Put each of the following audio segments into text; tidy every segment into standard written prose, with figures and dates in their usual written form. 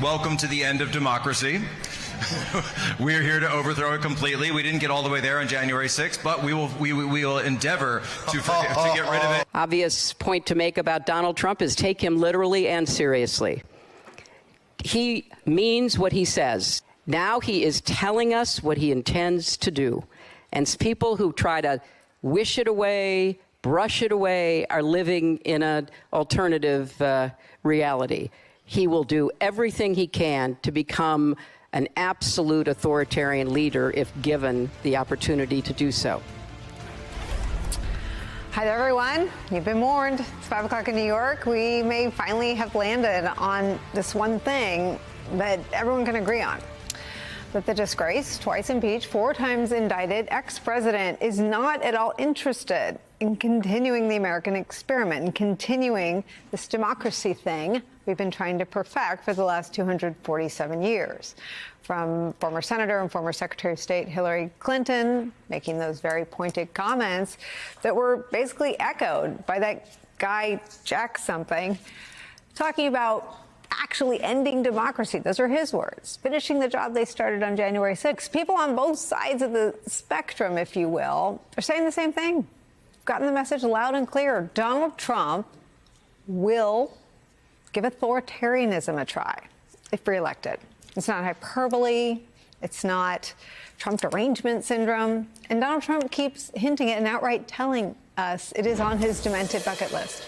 Welcome to the end of democracy. We're here to overthrow it completely. We didn't get all the way there on January 6th, but we will endeavor to get rid of it. Obvious point to make about Donald Trump is take him literally and seriously. He means what he says. Now he is telling us what he intends to do. And people who try to wish it away, brush it away, are living in an alternative reality. He will do everything he can to become an absolute authoritarian leader if given the opportunity to do so. Hi there, everyone. You've been warned. It's 5 o'clock in New York. We may finally have landed on this one thing that everyone can agree on. That the disgraced, twice impeached, 4 times indicted ex-president is not at all interested in continuing the American experiment and continuing this democracy thing we've been trying to perfect for the last 247 years. From former Senator and former Secretary of State Hillary Clinton making those very pointed comments that were basically echoed by that guy, Jack something, talking about actually ending democracy. Those are his words. Finishing the job they started on January 6th. People on both sides of the spectrum, if you will, are saying the same thing. Gotten the message loud and clear. Donald Trump will give authoritarianism a try if reelected. It's not hyperbole. It's not Trump derangement syndrome. And Donald Trump keeps hinting it and outright telling us it is on his demented bucket list.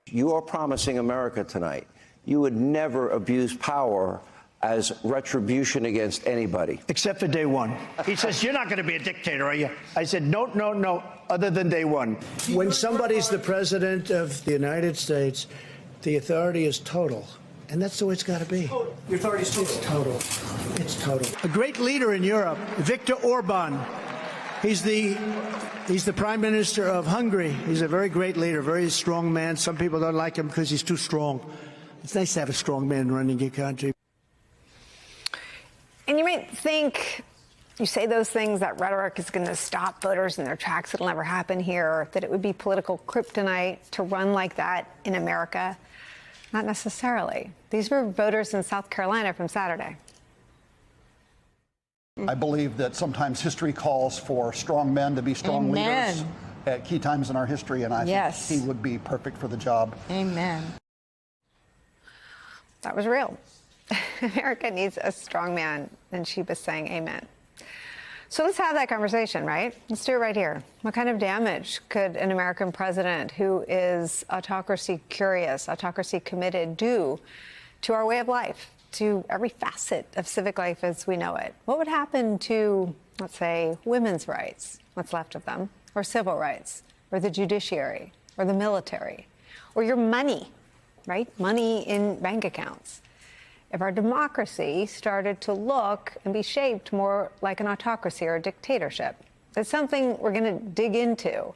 You are promising America tonight you would never abuse power as retribution against anybody. Except for day one. He says, you're not going to be a dictator, are you? I said, no, other than day one. When somebody's the president of the United States, the authority is total. And that's the way it's got to be. The authority is total. It's total. A great leader in Europe, Viktor Orban. He's the prime minister of Hungary. He's a very great leader, very strong man. Some people don't like him because he's too strong. It's nice to have a strong man running your country. And you might think, you say those things, that rhetoric is going to stop voters in their tracks. It'll never happen here, that it would be political kryptonite to run like that in America. Not necessarily. These were voters in South Carolina from Saturday. I believe that sometimes history calls for strong men to be strong leaders at key times in our history, and I think he would be perfect for the job. Amen. That was real. America needs a strong man, and she was saying amen. So let's have that conversation, right? Let's do it right here. What kind of damage could an American president who is autocracy curious, autocracy committed do to our way of life, to every facet of civic life as we know it? What would happen to, let's say, women's rights, what's left of them, or civil rights, or the judiciary, or the military, or your money, right? Money in bank accounts. If our democracy started to look and be shaped more like an autocracy or a dictatorship. It's something we're going to dig into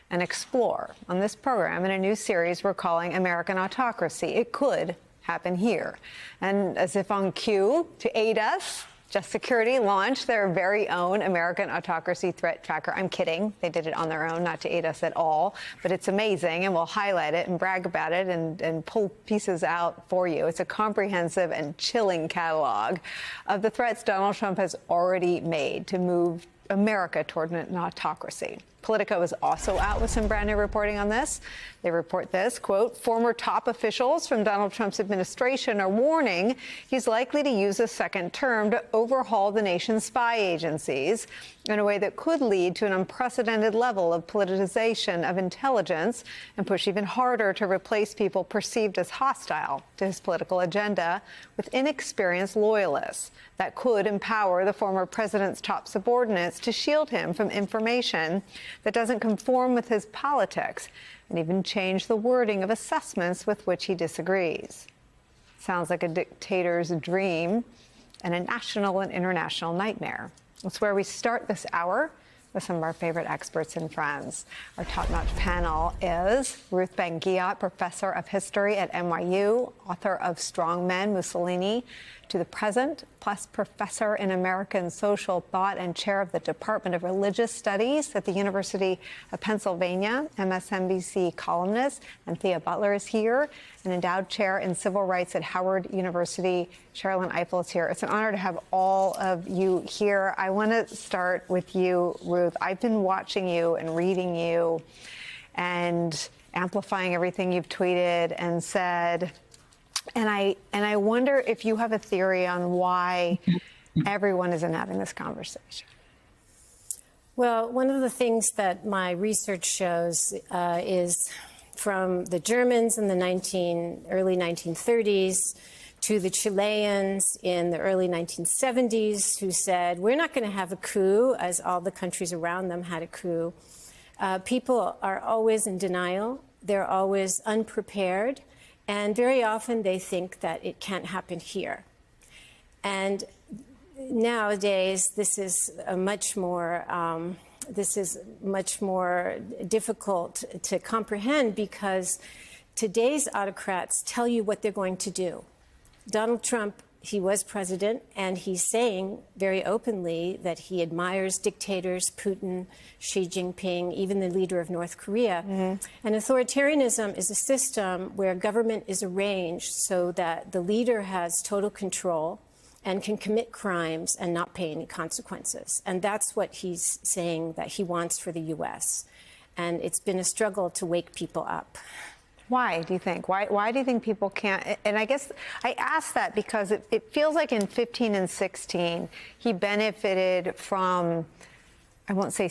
and explore on this program in a new series we're calling American Autocracy. It could happen here. And as if on cue, to aid us, Just Security launched their very own American Autocracy Threat Tracker. I'm kidding. They did it on their own, not to aid us at all. But it's amazing, and we'll highlight it and brag about it and pull pieces out for you. It's a comprehensive and chilling catalog of the threats Donald Trump has already made to move America toward an autocracy. Politico is also out with some brand new reporting on this. They report this, quote, former top officials from Donald Trump's administration are warning he's likely to use a second term to overhaul the nation's spy agencies in a way that could lead to an unprecedented level of politicization of intelligence and push even harder to replace people perceived as hostile to his political agenda with inexperienced loyalists. That could empower the former president's top subordinates to shield him from information that doesn't conform with his politics, and even change the wording of assessments with which he disagrees. Sounds like a dictator's dream and a national and international nightmare. That's where we start this hour. with some of our favorite experts and friends. Our top-notch panel is Ruth Ben-Ghiat, professor of history at NYU, author of Strong Men, Mussolini to the Present, plus professor in American social thought and chair of the Department of Religious Studies at the University of Pennsylvania, MSNBC columnist. And Thea Butler is here, an endowed chair in civil rights at Howard University. Sherilyn Ifill is here. It's an honor to have all of you here. I want to start with you, Ruth. I've been watching you and reading you and amplifying everything you've tweeted and said. And I wonder if you have a theory on why everyone isn't having this conversation. Well, one of the things that my research shows is from the Germans in the early 1930s to the Chileans in the early 1970s who said, we're not going to have a coup, as all the countries around them had a coup. People are always in denial. They're always unprepared. And very often they think that it can't happen here. And nowadays, this is much more difficult to comprehend because today's autocrats tell you what they're going to do. Donald Trump, he was president, and he's saying very openly that he admires dictators, Putin, Xi Jinping, even the leader of North Korea. And authoritarianism is a system where government is arranged so that the leader has total control and can commit crimes and not pay any consequences. And that's what he's saying that he wants for the U.S. And it's been a struggle to wake people up. Why do you think? Why do you think people can't? And I guess I ask that because it feels like in 15 and 16, he benefited from, I won't say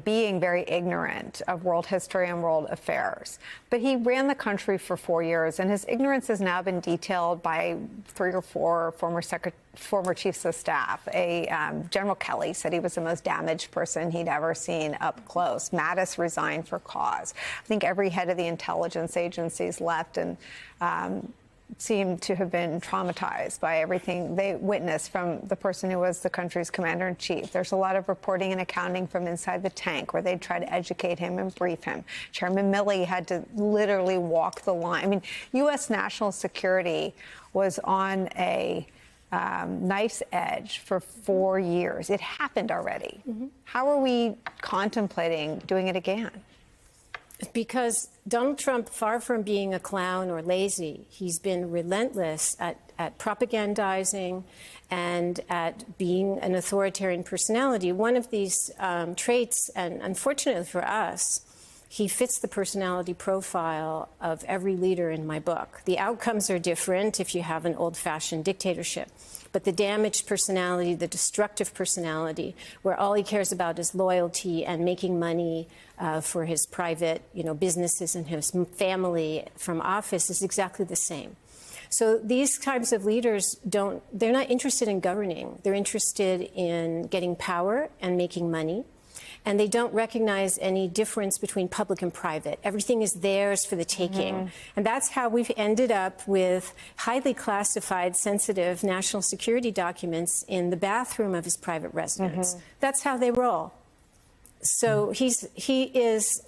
being very ignorant of world history and world affairs. But he ran the country for 4 years, and his ignorance has now been detailed by 3 or 4 former chiefs of staff. General Kelly said he was the most damaged person he'd ever seen up close. Mattis resigned for cause. I think every head of the intelligence agencies left and seemed to have been traumatized by everything they witnessed from the person who was the country's commander-in-chief. There's a lot of reporting and accounting from inside the tank where they'd try to educate him and brief him. Chairman Milley had to literally walk the line. I mean, U.S. national security was on a knife's edge for 4 years. It happened already. How are we contemplating doing it again? Because Donald Trump, far from being a clown or lazy, he's been relentless at propagandizing and at being an authoritarian personality. One of these traits, and unfortunately for us, he fits the personality profile of every leader in my book. The outcomes are different if you have an old-fashioned dictatorship. But the damaged personality, the destructive personality, where all he cares about is loyalty and making money for his private, businesses and his family from office is exactly the same. So these types of leaders they're not interested in governing. They're interested in getting power and making money. And they don't recognize any difference between public and private. Everything is theirs for the taking. And that's how we've ended up with highly classified, sensitive national security documents in the bathroom of his private residence. That's how they roll. So he is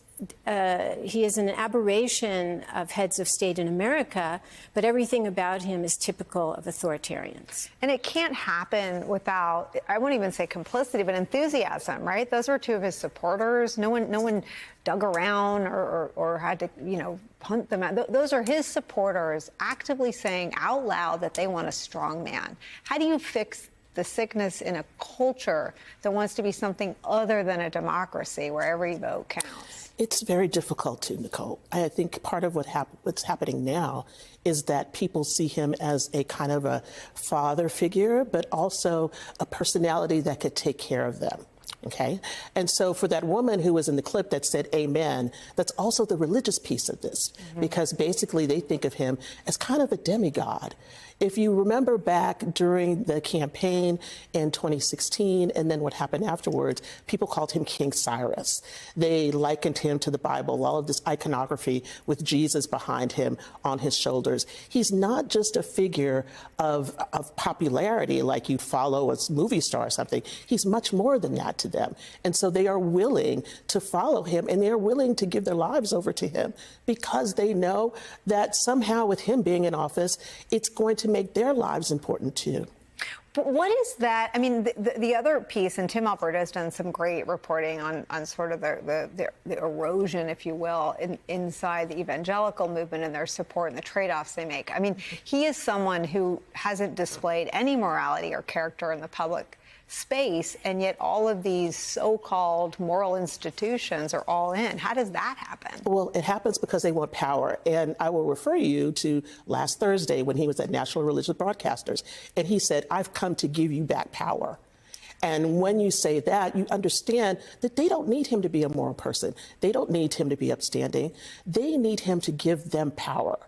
an aberration of heads of state in America, but everything about him is typical of authoritarians. And it can't happen without, I won't even say complicity, but enthusiasm, right? Those were 2 of his supporters. No one dug around or had to, hunt them out. Those are his supporters actively saying out loud that they want a strong man. How do you fix the sickness in a culture that wants to be something other than a democracy where every vote counts? It's very difficult to, Nicole. I think part of what's happening now is that people see him as a kind of a father figure, but also a personality that could take care of them. Okay. And so for that woman who was in the clip that said amen, that's also the religious piece of this, because basically they think of him as kind of a demigod. If you remember back during the campaign in 2016 and then what happened afterwards, people called him King Cyrus. They likened him to the Bible, all of this iconography with Jesus behind him on his shoulders. He's not just a figure of popularity like you'd follow a movie star or something. He's much more than that to to them. And so they are willing to follow him, and they are willing to give their lives over to him because they know that somehow with him being in office, it's going to make their lives important too. But what is that? I mean, the other piece, and Tim Alberto has done some great reporting on sort of the erosion, if you will, inside the evangelical movement and their support and the trade-offs they make. I mean, he is someone who hasn't displayed any morality or character in the public space, and yet all of these so-called moral institutions are all in. How does that happen? Well, it happens because they want power. And I will refer you to last Thursday when he was at National Religious Broadcasters, and he said, "I've come to give you back power." And when you say that, you understand that they don't need him to be a moral person. They don't need him to be upstanding. They need him to give them power.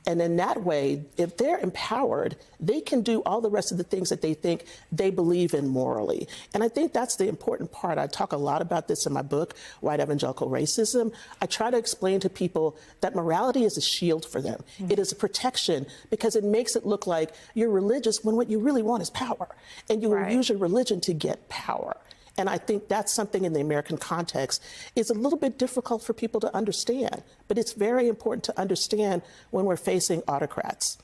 And in that way, if they're empowered, they can do all the rest of the things that they think they believe in morally. And I think that's the important part. I talk a lot about this in my book, White Evangelical Racism. I try to explain to people that morality is a shield for them. It is a protection because it makes it look like you're religious when what you really want is power. And you will use your religion to get power. And I think that's something in the American context is a little bit difficult for people to understand. But it's very important to understand when we're facing autocrats.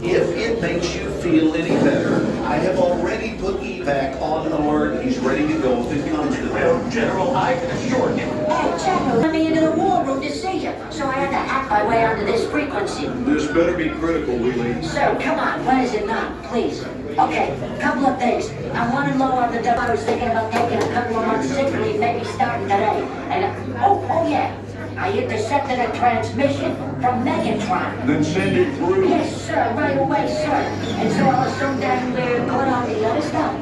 If it makes you feel any better, I have already put evac on alert. He's ready to go if it comes to that. General, I can assure you. Hey, General, let me into the war room to see you, so I had to hack my way onto this frequency. This better be critical, Willie. Sir, come on, what is it now, please? Okay, couple of things. I'm running low on the dough. I was thinking about taking a couple of months sick leave, maybe starting today. And, oh yeah, I intercepted a transmission from Megatron. Then send it through. Yes, sir, right away, sir. And so I was so damn good on the other stuff.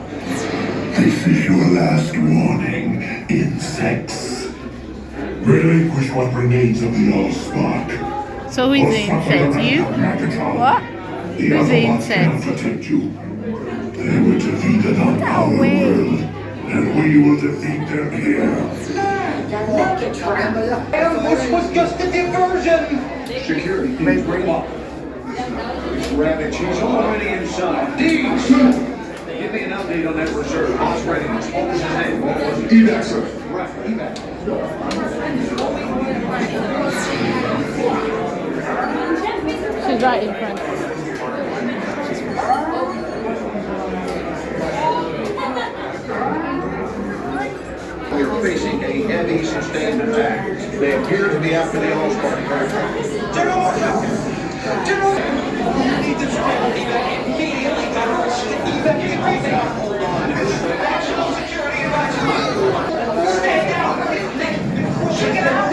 This is your last warning, insects. Relinquish what remains of the Allspark. So who's the insect? You? What? Who's the insect? Protect you. They were defeated on our world, and we will defeat them here. This was just a diversion. Security, please bring him up. Rabbit, she's already inside. Deeds! Give me an update on that reserve. Boss readiness. What was his name? What was it? Evac, sir. Right, evac. She's right in front. We're facing a heavy, sustained attack. They appear to be after the Allspark. General! General! Need to evac immediately. Evac. Hold on. National security advisor. Stay down. Check it out.